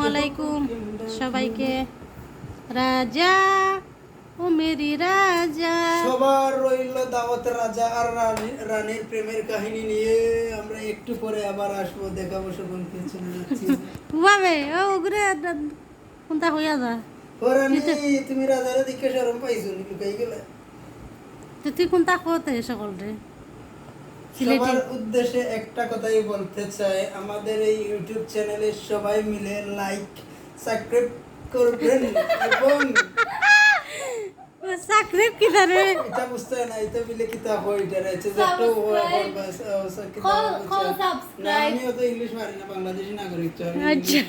আলাইকুম সবাইকে। রাজা ও মেরি রাজা, সবার রইল দাওয়াত রাজা আর রানীর প্রেমের কাহিনী নিয়ে। আমরা একটু পরে আবার আসবো, দেখাবো সকলকে। চলে যাচ্ছি। বাবে ও ওগুলো কোনটা হইয়া যা। ও রানী, তুমি রাজারে দেখে শরম পাইছো নি? লুকাই গেলে। তো তুই কোনটা কোতে সকল রে সিলেটি? সবার উদ্দেশ্যে একটা কথাই বলতে চাই, আমাদের এই ইউটিউব চ্যানেলে সবাই মিলে লাইক সাবস্ক্রাইব করবেন এবং সাকরেব কি ধরে এটা বুঝতে না, এটা বিলে কিতা হয়, এটা রয়েছে যে একটা না, আমিও তো ইংলিশ পারি না, বাংলাদেশি নাগরিক তো আমি। আচ্ছা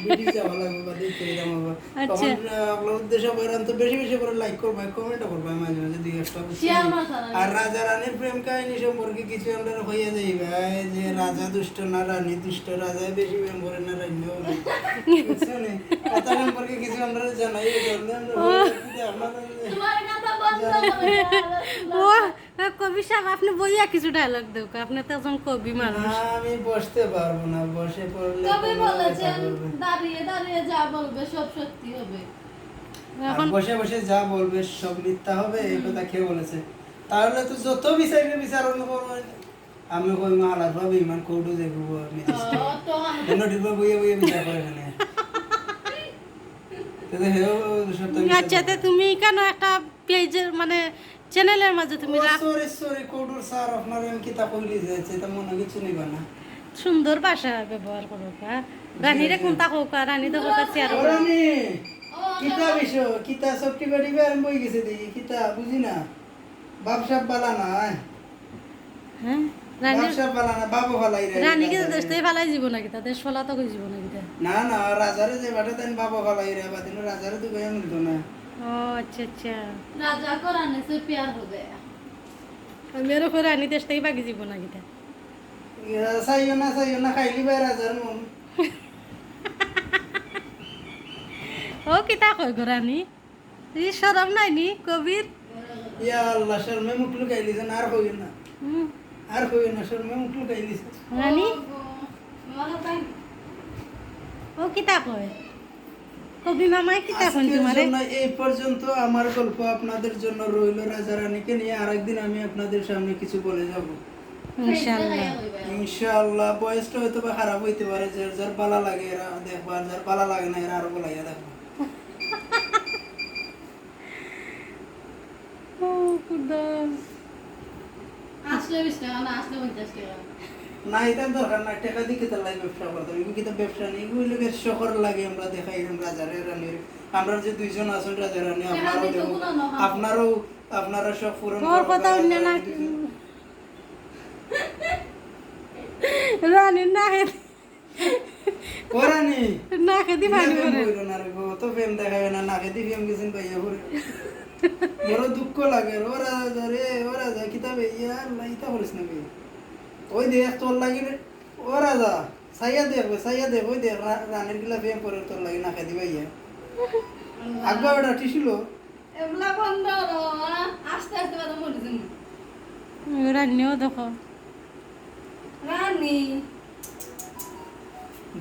ব্রিটিশ যাওয়া লাগবে বা দেখতে যাবো আবার। আচ্ছা। তখন আপনার উদ্দেশ্য করেন তো বেশি বেশি করে লাইক করবে, কমেন্ট করবে, মাঝে মাঝে দুই একটা বুঝছেন। আর রাজা রানীর প্রেম কাহিনী সম্পর্কে কিছু আমরা হইয়া যাইবে যে রাজা দুষ্ট না রানী দুষ্ট, রাজা বেশি প্রেম করে না রানী বুঝছেন। কথা সম্পর্কে কিছু আমরা জানাই, ও কবি সাহেব, আপনি বইয়া কিছু ডায়লগ দেও, আপনি তো একজন কবি মানুষ। আমি বসতে পারবো না, বসে পড়লে কবি কোনো বলেছেন কথা বলবে। দাঁড়িয়ে দাঁড়িয়ে যা বলবে সব সত্যি হবে। আর এখন বসে বসে যা বলবে সব মিথ্যা হবে, এই কথা কে বলেছে? তাহলে তো যত বিচারবে বিচারণ করবো, আমি কই মালার ভাবে ইমান কোর্টও দেখবো আমি তো আমি কেন ঢুকবো বইয়ে বইয়ে বিচার করে এখানে। তাহলে হেও সত্য আচ্ছা, তো তুমি কেন একটা পেজের মানে চ্যানেলের মাঝে তুমি সরি সরি কোর্টর স্যার, আপনার আমি কিতা কইলি যাচ্ছে, এটা মনে কিছু নিবা না। সুন্দর ভাষা ব্যবহার করো কা রানীরে কোনটা হোক, রানী তো হোক চেয়ার ওরানি কিতা বিষয়, কিতা সবটি বাড়ি আরম্ভ হয়ে গেছে দেখি, কিতা বুঝি না। বাপসাপ বালা না, হ্যাঁ রানী বাপসাপ বালা না, বাবু ফালাই রে। রানীকে দেশতে ফালাই যাব নাকি, তাদের সলা তো কই যাব নাকি তা? না না, রাজারে যে বাটা দেন বাবা ফালাই রে, বাদিন রাজারে তো গায়ে মিলতো না। ও আচ্ছা আচ্ছা, রাজা কোরআনে সে প্যার हो गया। মেরো করে রানী দেশটাই বাকি যাব নাকি তা? চাইও না খাইলি ভাই রাজার মন। ও কিতা কই গো রানী, এই শরম নাই নি কবির? ইয়া আল্লাহ, শর্মে মুটলু খাইলি যেন, আর হইও না, হুম, আর হইও না, শর্মে মুটলু খাইলি। রানী মালা পাই ও কিতা কয়? কবি মামাই কিতা কই আজকের তোমারে? জন্য এই পর্যন্ত আমার গল্প আপনাদের জন্য রইল। রাজা রানীকে নিয়ে আরেকদিন আমি আপনাদের সামনে কিছু বলে যাব ইনশাআল্লাহ। ইনশাআল্লাহ। বয়সটা হয়তো বা খারাপ হইতে পারে, যার যার বালা লাগে এরা দেখবা, আর যার বালা লাগে না এরা আরো বলাইয়া দেখবা। ও খুদা, আসলে 20 টাকা না আসলে 50 টাকা। না এটা দরকার না, টাকা দিয়ে কেটে লাগে ব্যবসা করতে হবে, কিন্তু ব্যবসা নেই, এগুলো লোকের শহর লাগে। আমরা দেখাই এরকম রাজারে রানীর, আমরা যে দুইজন আছেন রাজা রানী, আপনারাও দেখো, আপনারা সব পুরন তোর কথা অন্য না রানী না ও রানী না খেদি পানি করে না রে গো, তো প্রেম দেখাবে না, নাকে দিয়ে প্রেম গেছেন পাইয়া পরে বড় দুঃখ লাগে। ও রাজা রে, ও রাজা কিতাবে ইয়া আল্লাহ, ইতা করিস না বে, ওই দেখ তোর লাগি রে, ও রাজা সাইয়া দেখ ওই দেখ রানীর গিলা প্রেম করে তোর লাগি নাকে দিবা ইয়া আগবা ওটা টিছিল। এগুলা বন্ধ করো, আস্তে আস্তে বাদ মরে যাবো। রানীও দেখো রানী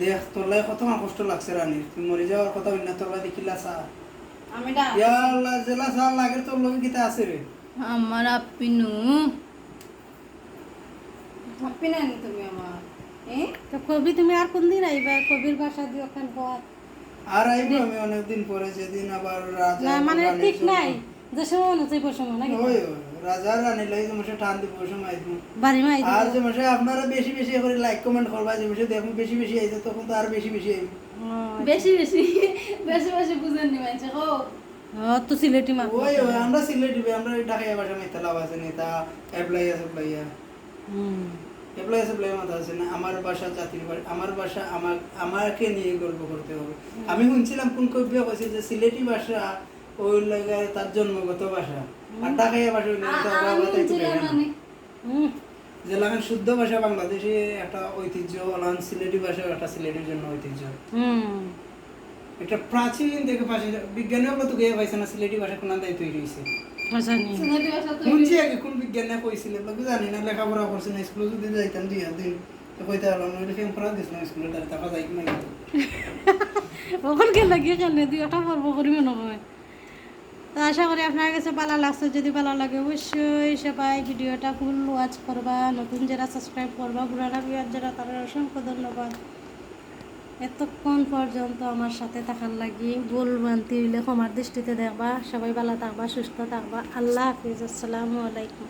দেখ তোর লাগে কত আমার কষ্ট লাগছে রানীর, তুই মরে যাওয়ার কথা হইনা, তোর লাগে দেখিলা চা আমি ডাক ইয়া আল্লাহ, জেলা চা লাগে তোর লগে কিতা আছে রে। আমার আপিনু আপি নানি তুমি আমার তো কবি তুমি আর কোন দিন আইবা? কবির ভাষা দিয়ে ওখান পর আর আইবো আমি অনেকদিন পরে, যেদিন আবার রাজা না মানে রানীর ঠিক জন্য- নাই, যে সময় অনুযায়ী সময় নাকি ওই ওই, রাজা রানী লাগে যে মাসে টান দিব ওই সময় আইবো। বাড়ি মাই আর যে মাসে আপনারা বেশি বেশি করে লাইক কমেন্ট করবা, যে মাসে দেখুন বেশি বেশি আইছে, তখন তো আর বেশি বেশি আইবে। বেশি বেশি বেশি বেশি বুঝেন নি মানছে গো। তো সিলেটি মা ওই ওই, আমরা সিলেটি ভাই, আমরা ঢাকায় ভাষা মিথ্যা লাভ আছে না, তা অ্যাপ্লাইয়া সাপ্লাইয়া এপ্লাই সাপ্লাই মাথা আছে না। আমার ভাষা জাতির ভাষা, আমার ভাষা আমাকে নিয়ে গল্প করতে হবে। আমি শুনছিলাম কোন কবি কইছে যে সিলেটি ভাষা ওই লাগে তার জন্মগত ভাষা, আর ঢাকাইয়া ভাষা হইলে তার বাবা তাই তো দেখে না। যে লাগান শুদ্ধ ভাষা বাংলাদেশে একটা ঐতিহ্য, লাগান সিলেটি ভাষা একটা সিলেটের জন্য ঐতিহ্য। এটা প্রাচীন থেকে পাশে বিজ্ঞানীও তো গিয়ে পাইছে না সিলেটি ভাষা কোন দায় তৈরি হয়েছে। সুন্দরী ভাষা তো শুনছি আগে কোন বিজ্ঞানী কইছিল, লোক জানি না, লেখাপড়া করছে না, স্কুলে যদি যাইতাম 2 দিন তো কইতে পারলাম না, ফেম করা দিয়েছিলাম স্কুলে, তার টাকা যাই না। কখন কে লাগিয়ে খেলে দুই একটা পর্ব করি মনে হয়। তো আশা করি আপনার কাছে ভালো লাগছে, যদি ভালো লাগে অবশ্যই সবাই ভিডিওটা ফুল ওয়াচ করবা, নতুন যারা সাবস্ক্রাইব করবা, পুরানা ভিউয়ার যারা তারা অসংখ্য ধন্যবাদ এতক্ষণ পর্যন্ত আমার সাথে থাকার লাগি। ভুল ভ্রান্তি হইলে ক্ষমার দৃষ্টিতে দেখবা। সবাই ভালো থাকবা, সুস্থ থাকবা। আল্লাহ হাফিজ, আসসালামু আলাইকুম।